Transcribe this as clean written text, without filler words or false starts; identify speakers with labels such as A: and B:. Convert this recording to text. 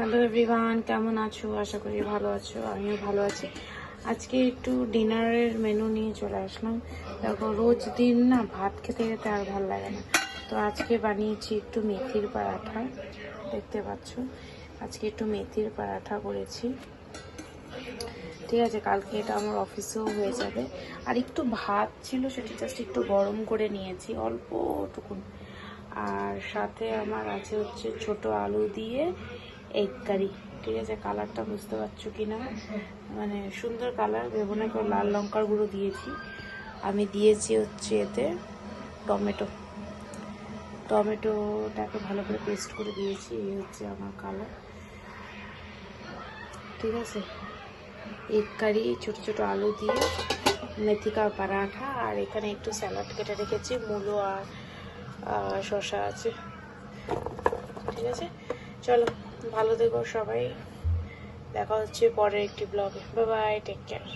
A: Hello everyone, কেমন আছো? আশা করি ভালো আছো, আমিও ভালো আছি। আজকে একটু ডিনারের মেনু নিয়ে চলে আসলাম। দেখো, রোজ দিন না ভাত খেতে খেতে আর ভালো লাগে না, তো আজকে বানিয়েছি একটু মেথির পরাঠা। দেখতে পাচ্ছ, আজকে একটু মেথির পরাঠা করেছি। ঠিক আছে, কালকে এটা আমার অফিসেও হয়ে যাবে। আর একটু ভাত ছিল, সেটা জাস্ট একটু গরম করে নিয়েছি অল্পটুকুন। আর সাথে আমার আছে হচ্ছে ছোট আলু দিয়ে এগ কারি। ঠিক আছে, কালারটা বুঝতে পারছো কি না, মানে সুন্দর কালার, ভেবো না কেউ লাল লঙ্কার গুঁড়ো দিয়েছি। আমি দিয়েছি হচ্ছে এতে টমেটোটাকে ভালো করে পেস্ট করে দিয়েছি। এই হচ্ছে আমার কালার। ঠিক আছে, এগ কারি, ছোটো ছোটো আলু দিয়ে মেথি কা পরাঠা। আর এখানে একটু স্যালাড কেটে রেখেছি, মূলো আর শসা আছে। ঠিক আছে, চলো ভালো থেকো সবাই, দেখা হচ্ছে পরের একটি ব্লগে। Bye bye, take care.